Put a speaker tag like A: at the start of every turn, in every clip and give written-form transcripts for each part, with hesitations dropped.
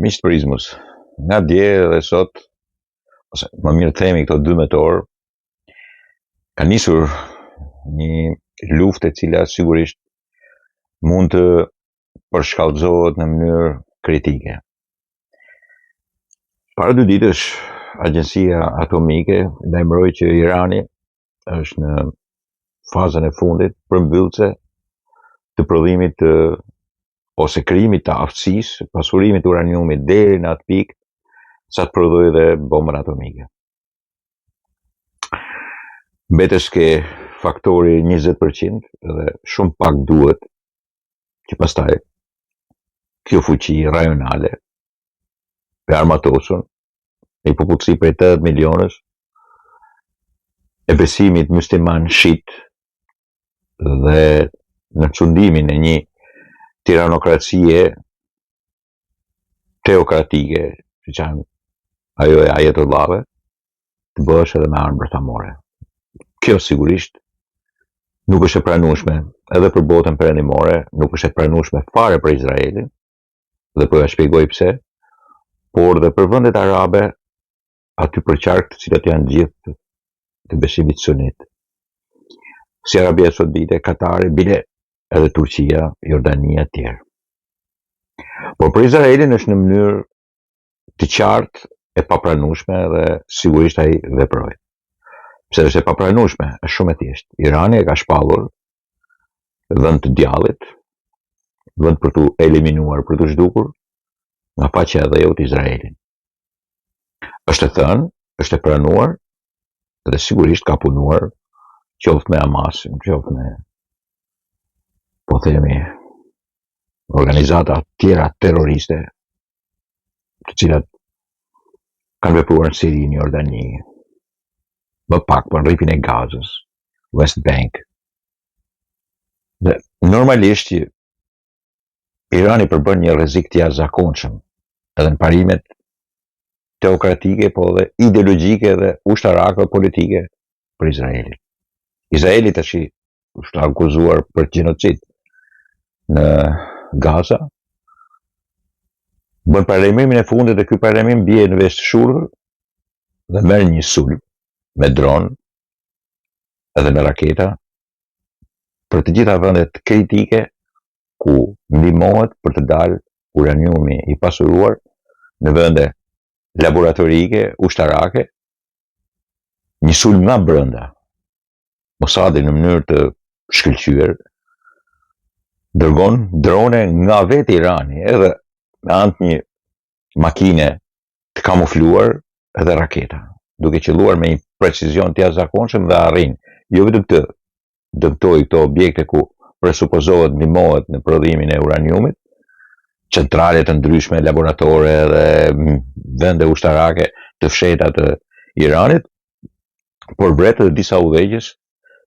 A: Miqtë Prizmës, nga dje dhe sot, ose më mirë themi këto 12 orë, ka nisur një luftë e cila sigurisht mund të përshkallëzohet në mënyrë kritike. Para 2 ditësh, Agjencia Atomike lajmëroi që Irani është në fazën e fundit përmbyllëse të prodhimit ose krijimit të aftësisë, pasurimit të uraniumit deri në atë pikë sa të prodhojë dhe bombën atomike. Mbetes ke faktori 20% dhe shumë pak duhet që pastaj kjo fuqi rajonale e armatosur një popullsi prej 80 milionësh e besimit musliman shit dhe në çundimin e një tiranokracie teokratike, siç janë ajo e Ajetollave, të bëhesh edhe me armë bërthamore. Kjo sigurisht nuk është e pranueshme edhe për botën perëndimore, nuk është e pranueshme fare për Izraelin, dhe po ja shpjegoj pse, por dhe për vendet arabe aty për qark të cilat janë gjithë të besimit sunit. Si Arabia Saudite, Katari, bile edhe Turqia, Jordania e tjerë. Por për Izraelin është në mënyrë të qartë e papranueshme dhe sigurisht ai veproi. Pse është e papranueshme, është shumë e thjeshtë. Irani e ka shpallur vend të djallit, vend për tu eliminuar, për tu zhdukur nga faqja e dheut Izraelin. Është e thënë, është e pranuar dhe sigurisht ka punuar qoftë me Hamasin, qoftë me, po themi, organizata tjera terroriste, të cilat kanë vepruar në Siri, në Jordani, më pak për rripin e Gazës, West Bank. Dhe normalisht që Irani përbën një rrezik të jashtëzakonshëm edhe në parimet teokratike, po dhe ideologjike dhe ushtarake politike për Izraelin. Izraeli tash është akuzuar për gjenocid në Gaza, bën paralajmërimin e fundit dhe ky paralajmërim bie në vesh të shurtër dhe merr një sulm me dron edhe me raketa për të gjitha vendet kritike ku ndihmohet për të dalë uraniumi i pasuruar në vende laboratorike, ushtarake, një sulm nga brenda. Mossadi në mënyrë të shkëlqyer dërgon drone nga vetë Irani, edhe me anë të një makine të kamufluar edhe raketa, duke qelluar me një precizion të jashtëzakonshëm dhe arrin jo vetëm të dëmtojë këto objekte ku presupozohet ndihmohet në prodhimin e uraniumit, centrale të ndryshme, laboratore dhe vende ushtarake të fshehta të Iranit, por vret edhe disa udhëheqës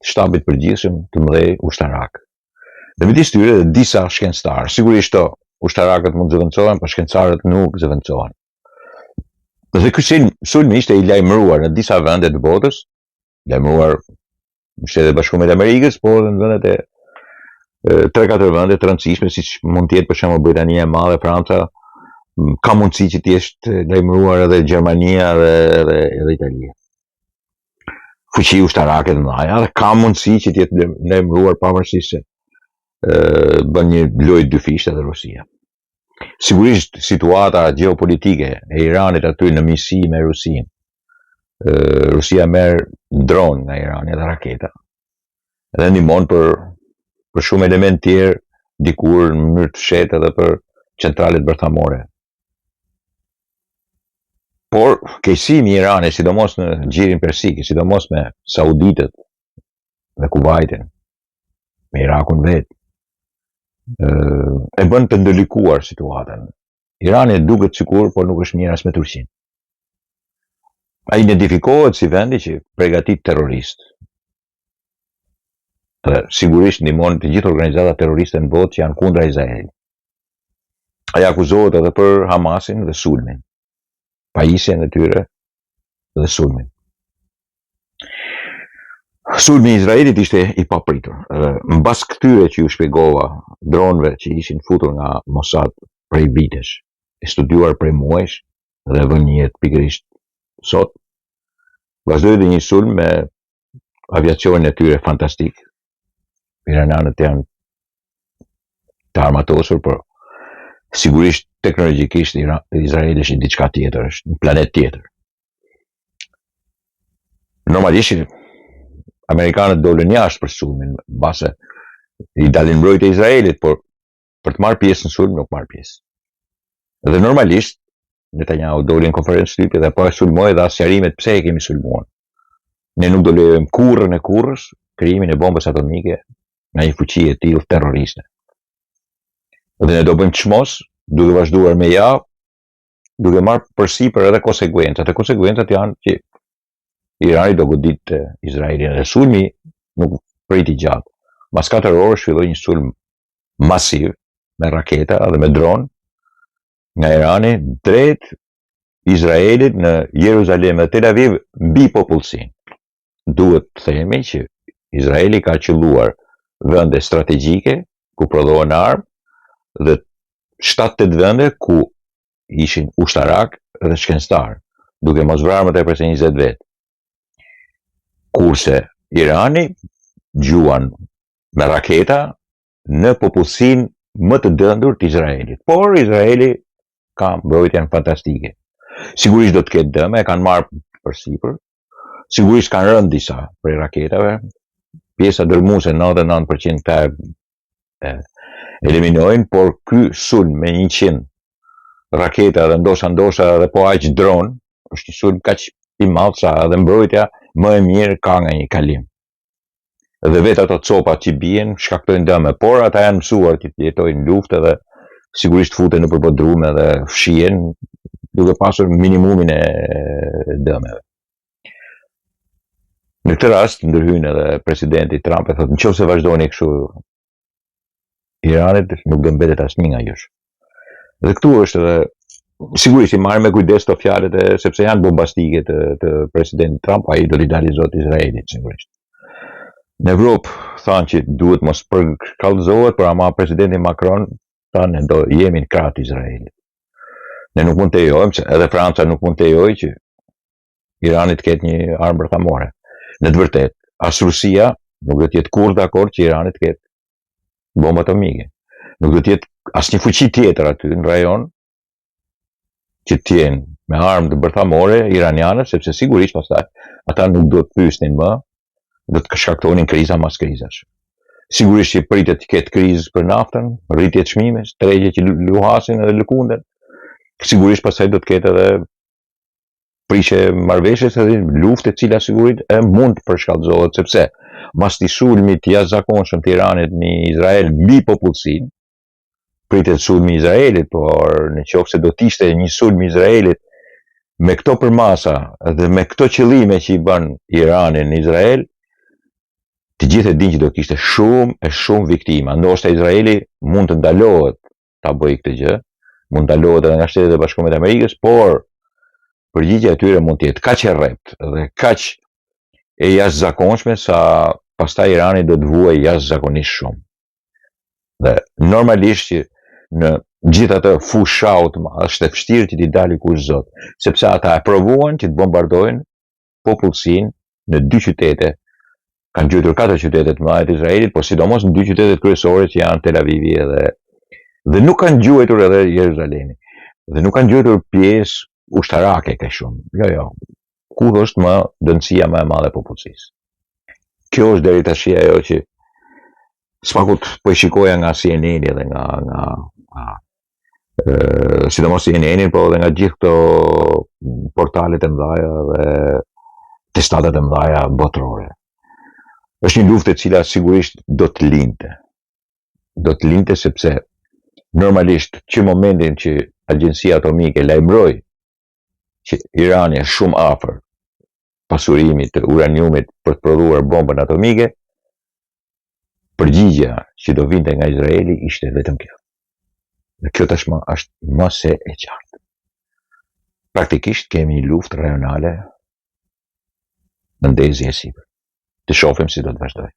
A: të shtabit përgjithshëm të mëdhej ushtarak. Dhe midis tyre dhe disa shkencëtarë. Sigurisht to ushtarakët mund zëvendësohen, por shkencëtarët nuk zëvendësohen. Dhe ky sulm ishte i lajmëruar në disa vende të botës, lajmëruar në Shtetet e Bashkuara të Amerikës, por edhe në vendet e 3-4 vende të rëndësishme, siç mund të jetë për shembull Britania e Madhe, Franca, ka mundësi që të jetë lajmëruar edhe Gjermania dhe Italia. Fuqi ushtarake të mëdha, dhe ka mundësi që të jetë lajmëruar pavarësisht se bën një lojë dyfishte edhe Rusia. Sigurisht situata gjeopolitike e Iranit aty në miqësi me Rusinë. Rusia merr dron nga Irani dhe raketa. Dhe ndihmon për shumë element tjerë dikur në mënyrë të fshehtë edhe për centralet bërthamore. Por keqësimi i Iranit, sidomos në xhirin persik, sidomos me sauditët dhe Kuvajtin, me Irakun vetë, e bën të ndërlikuar situatën. Irani duket sikur, por nuk është mirë as me Turqinë. Ai identifikohet si vendi që përgatit terrorist. Dhe sigurisht ndihmon të gjithë organizatat terroriste në botë që janë kundra Izraelit. Ai akuzohet edhe për Hamasin dhe sulmin, pajisjen e tyre dhe sulmin. Sulmi i Izraelit ishte i papritur. Mbas këtyre që ju shpjegova, dronëve që ishin futur nga Mossad prej vitesh, e studiuar prej muajsh dhe vën një jetë pikërisht sot, vazhdoi dhe një sulm me aviacionin e tyre fantastik. Irananët janë të armatosur, por sigurisht teknologjikisht Izraeli është diçka tjetër, është një planet tjetër. Normalisht amerikanët dolën jashtë për sulmin, mbase i dalin mbrojtjet e Izraelit, por për të marrë pjesë në sulm nuk marrë pjesë. Dhe normalisht Netanyahu doli në konferencë shtypje dhe po e sulmoi dhe asnjërimet pse e kemi sulmuar. Ne nuk do lejojmë kurrën e kurrësh krijimin e bombës atomike nga një fuqi e tillë terroriste. Dhe ne do bëjmë çmos, duke vazhduar me ja, duke marrë përsipër edhe konsekuencat. E konsekuencat janë që Irani do godit Izraelin dhe sulmi nuk priti gjatë. Mas 4 orë filloi një sulm masiv me raketa dhe me dron nga Irani drejt Izraelit në Jeruzalem dhe Tel Aviv mbi popullsinë. Duhet të themi që Izraeli ka qelluar vende strategjike ku prodhohen armë dhe 7-8 vende ku ishin ushtarak dhe shkencëtar, duke mos vrarë më tepër se 20 vetë. Kurse Irani gjuan me raketa në popullsinë më të dëndur të Izraelit. Por Izraeli ka mbrojtjen fantastike. Sigurisht do të ketë dëme, e kanë marrë përsipër. Sigurisht kanë rënë disa prej raketave. Pjesa dërmuese 99% ta eliminojnë, por ky sulm me 100 raketa dhe ndoshta edhe po aq dron, është një sulm kaq i madh sa edhe mbrojtja më e mirë ka nga një kalim. Dhe vetë ato copat që bien shkaktojnë dëme, por ata janë mësuar që të jetojnë në luftë dhe sigurisht futen nëpër bodrume dhe fshihen duke pasur minimumin e dëmeve. Në këtë rast ndërhyn edhe presidenti Trump e thotë nëse vazhdoni kështu Iranit nuk do mbetet asnjë nga jush. Dhe këtu është edhe sigurisht i marrë me kujdes këto fjalët sepse janë bombastike të presidentit Trump, ai do t'i dalë zot Izraelit sigurisht. Në Evropë thanë që duhet mos përkallëzohet, por ama presidenti Macron thanë ne do jemi në krah të Izraelit. Ne nuk mund të lejojmë, edhe Franca nuk mund të lejojë që Irani të ketë një armë bërthamore. Në të vërtetë, as Rusia nuk do të jetë kurrë dakord që Irani të ketë bombë atomike. Nuk do të jetë asnjë fuqi tjetër aty në rajon që të jenë me armë të bërthamore iraniane, sepse sigurisht pastaj ata nuk do të pyesnin më, do të shkaktonin kriza mas krizash. Sigurisht që pritet të ketë krizë për naftën, rritje të çmimesh, tregje që luhasin edhe lëkunden. Sigurisht pastaj do të ketë edhe prishje marrëveshjes edhe luftë e cila sigurisht mund të përshkallëzohet, sepse mas të sulmit të jashtëzakonshëm të Iranit në Izrael mbi popullsinë, pritet sulmi i Izraelit, por nëse do të ishte një sulm i Izraelit me këto përmasa dhe me këto qëllime që i bën Irani në Izrael, të gjithë e dinë që do kishte shumë viktima. Ndoshta Izraeli mund të ndalohet ta bëjë këtë gjë, mund të ndalohet edhe nga Shtetet e Bashkuara të Amerikës, por përgjigjja e tyre mund të jetë kaq e rreptë dhe kaq e jashtëzakonshme sa pastaj Irani do të vuajë jashtëzakonisht shumë. Dhe normalisht që në gjithë atë fushaut është e vështirë që t'i dalë kush zot, sepse ata e provuan që të bombardojnë popullsinë në 2 qytete. Kanë gjuajtur 4 qytete të mëdha të Izraelit, por sidomos në 2 qytetet kryesore që janë Tel Avivi dhe nuk kanë gjuajtur edhe Jeruzalemi. Dhe nuk kanë gjuajtur pjesë ushtarake kaq shumë. Jo. Ku është më dënësia më e madhe e popullsisë. Kjo është deri tash ajo që spakut po e shikoja nga CNN dhe nga sidomos CNN, po edhe nga gjithë këto portalet e mëdha dhe testatat e mëdha botërore. Është një luftë e cila sigurisht do të lindte. Do të lindte sepse normalisht që momentin që Agjencia Atomike lajmëroi që Irani është shumë afër pasurimit të uraniumit për të prodhuar bombën atomike, përgjigjja që do vinte nga Izraeli ishte vetëm kjo. Dhe kjo tashmë është më se e qartë. Praktikisht kemi një luftë rajonale në ndezje e sipër. Të shohim si do të vazhdojë.